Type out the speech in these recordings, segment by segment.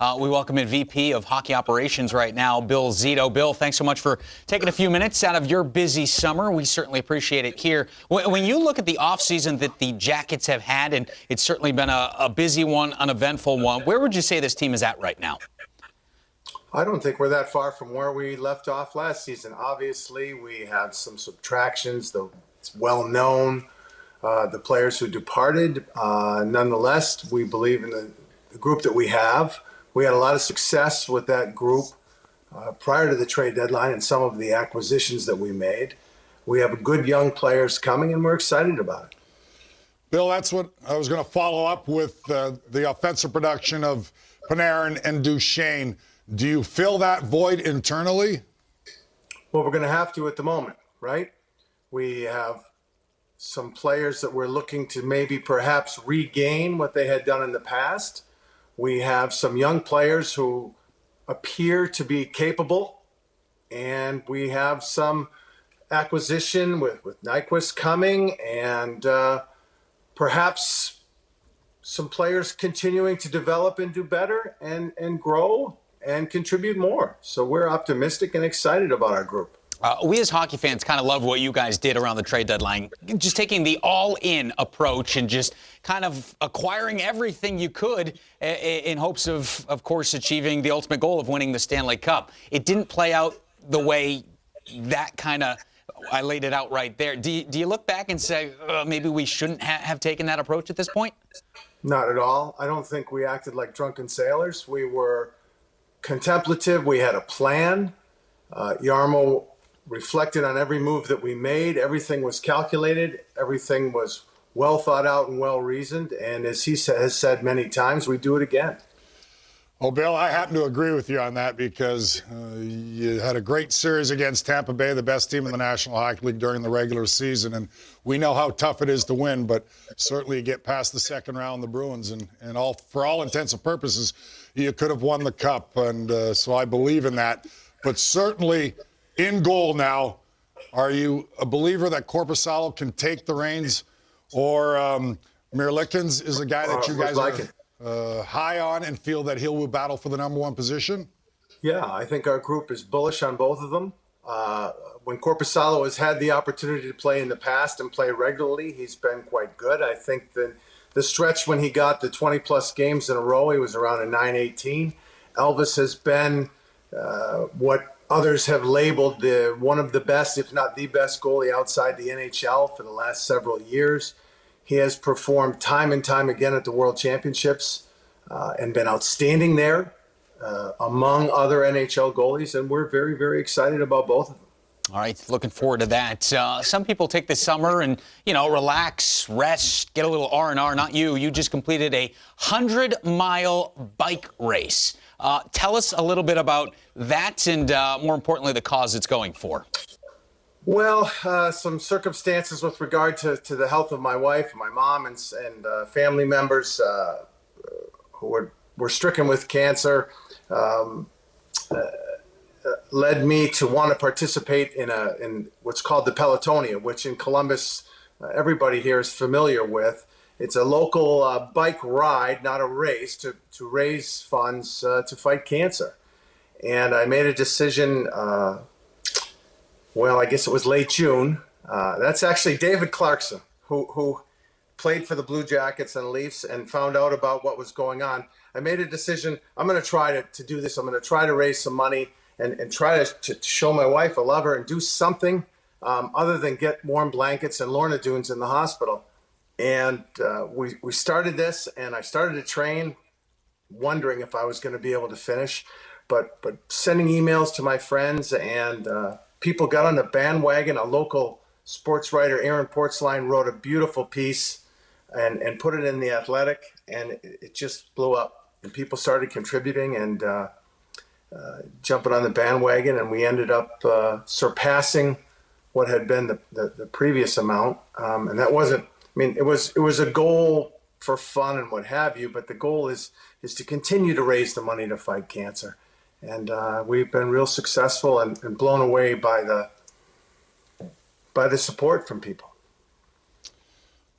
We welcome in VP of Hockey Operations right now, Bill Zito. Bill, thanks so much for taking a few minutes out of your busy summer. We certainly appreciate it here. When you look at the offseason that the Jackets have had, and it's certainly been a busy one, uneventful one, where would you say this team is at right now? I don't think we're that far from where we left off last season. Obviously, we had some subtractions, though it's well known. The players who departed, nonetheless, we believe in the group that we have. We had a lot of success with that group prior to the trade deadline and some of the acquisitions that we made. We have good young players coming, and we're excited about it. Bill, that's what I was going to follow up with, the offensive production of Panarin and Duchesne. Do you fill that void internally? Well, we're going to have to at the moment, right? We have some players that we're looking to maybe perhaps regain what they had done in the past. We have some young players who appear to be capable, and we have some acquisition with Nyquist coming, and perhaps some players continuing to develop and do better and grow and contribute more. So we're optimistic and excited about our group. We as hockey fans kind of love what you guys did around the trade deadline, just taking the all-in approach and just kind of acquiring everything you could in hopes of course, achieving the ultimate goal of winning the Stanley Cup. It didn't play out the way that kind of I laid it out right there. Do you look back and say, maybe we shouldn't have taken that approach at this point? Not at all. I don't think we acted like drunken sailors. We were contemplative. We had a plan. Jarmo reflected on every move that we made. Everything was calculated. Everything was well thought out and well reasoned. And as he has said many times, we do it again. Well, Bill, I happen to agree with you on that because you had a great series against Tampa Bay, the best team in the National Hockey League during the regular season. And we know how tough it is to win, but certainly you get past the second round, the Bruins, and for all intents and purposes, you could have won the Cup. And so I believe in that. But certainly in goal now, are you a believer that Korpisalo can take the reins, or Mirlikins is a guy that you guys are high on and feel that he'll battle for the number one position? Yeah, I think our group is bullish on both of them. When Korpisalo has had the opportunity to play in the past and play regularly, he's been quite good. I think that the stretch when he got the 20-plus games in a row, he was around a .918. Elvis has been what others have labeled one of the best, if not the best, goalie outside the NHL for the last several years. He has performed time and time again at the World Championships and been outstanding there among other NHL goalies, and we're very, very excited about both of them. All right, looking forward to that. Some people take the summer and, relax, rest, get a little R&R. Not you. You just completed a 100-mile bike race. Tell us a little bit about that and, more importantly, the cause it's going for. Well, some circumstances with regard to the health of my wife, my mom, and family members who were stricken with cancer led me to want to participate in what's called the Pelotonia, which in Columbus everybody here is familiar with. It's a local bike ride, not a race, to raise funds to fight cancer. And I made a decision, I guess it was late June. That's actually David Clarkson, who played for the Blue Jackets and Leafs and found out about what was going on. I made a decision, I'm going to try to do this. I'm going to try to raise some money and try to show my wife I love her and do something other than get warm blankets and Lorna Doones in the hospital. And we started this, and I started to train, wondering if I was going to be able to finish. But sending emails to my friends, and people got on the bandwagon. A local sports writer, Aaron Portzline, wrote a beautiful piece and put it in The Athletic, and it just blew up. And people started contributing and jumping on the bandwagon, and we ended up surpassing what had been the previous amount. And that wasn't, it was a goal for fun and what have you, but the goal is to continue to raise the money to fight cancer. And we've been real successful and blown away by the support from people.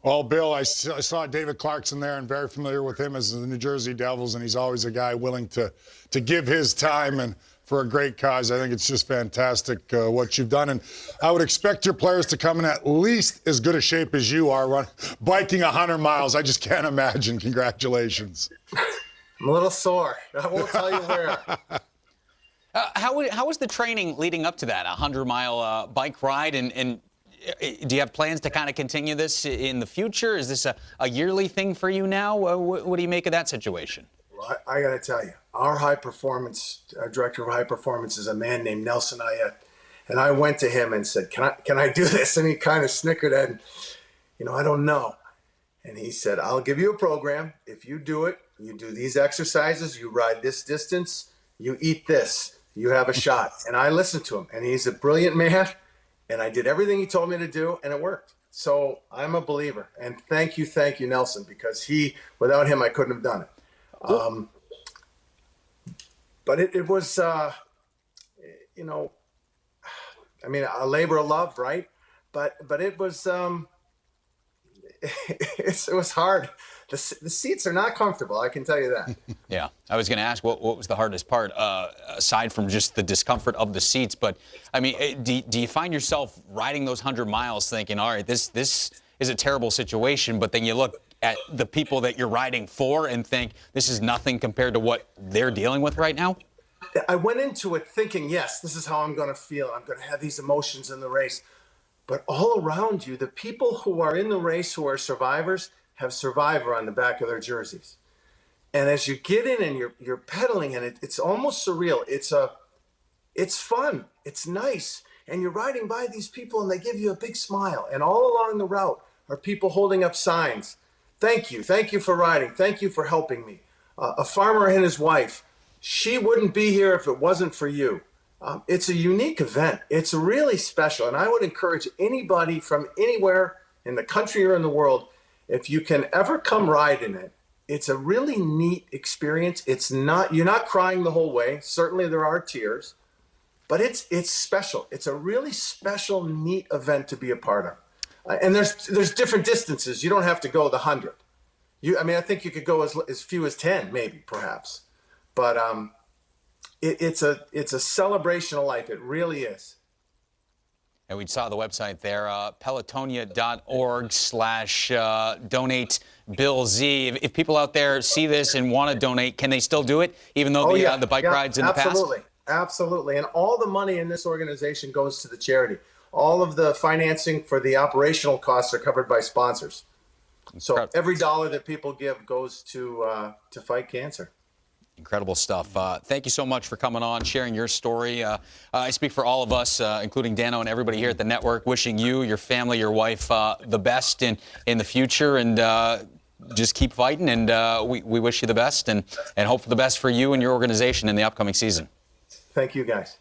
Well, Bill, I saw David Clarkson there and very familiar with him as the New Jersey Devils, and he's always a guy willing to give his time and for a great cause. I think it's just fantastic what you've done. And I would expect your players to come in at least as good a shape as you are, biking 100 miles. I just can't imagine. Congratulations. I'm a little sore. I won't tell you where. How was the training leading up to that 100-mile bike ride? And do you have plans to kind of continue this in the future? Is this a yearly thing for you now? What do you make of that situation? Well, I got to tell you, our director of high performance is a man named Nelson Ayet. And I went to him and said, can I do this? And he kind of snickered and, I don't know. And he said, I'll give you a program. If you do it, you do these exercises, you ride this distance, you eat this, you have a shot. And I listened to him, and he's a brilliant man. And I did everything he told me to do, and it worked. So I'm a believer. And thank you, Nelson, because without him, I couldn't have done it. But it was, a labor of love, right? But it was, it was hard. The seats are not comfortable, I can tell you that. Yeah, I was going to ask what was the hardest part, aside from just the discomfort of the seats. But, I mean, do you find yourself riding those 100 miles thinking, all right, this is a terrible situation, but then you look at the people that you're riding for and think this is nothing compared to what they're dealing with right now? I went into it thinking, yes, this is how I'm going to feel. I'm going to have these emotions in the race. But all around you, the people who are in the race, who are survivors, have survivor on the back of their jerseys. And as you get in and you're pedaling, and it's almost surreal. It's fun. It's nice. And you're riding by these people and they give you a big smile. And all along the route are people holding up signs. Thank you. Thank you for riding. Thank you for helping me. A farmer and his wife, she wouldn't be here if it wasn't for you. It's a unique event. It's really special. And I would encourage anybody from anywhere in the country or in the world, if you can ever come ride in it, it's a really neat experience. You're not crying the whole way. Certainly there are tears, but it's special. It's a really special, neat event to be a part of. And there's different distances. You don't have to go the 100. I think you could go as few as 10, maybe, perhaps. But it's a celebration of life. It really is. And we saw the website there, pelotonia.org/donate Bill Z. If people out there see this and want to donate, can they still do it, even though the bike rides in the past? Absolutely. And all the money in this organization goes to the charity. All of the financing for the operational costs are covered by sponsors. So every dollar that people give goes to fight cancer. Incredible stuff. Thank you so much for coming on, sharing your story. I speak for all of us, including Dano and everybody here at the network, wishing you, your family, your wife the best in the future, and just keep fighting. And we wish you the best and hope for the best for you and your organization in the upcoming season. Thank you, guys.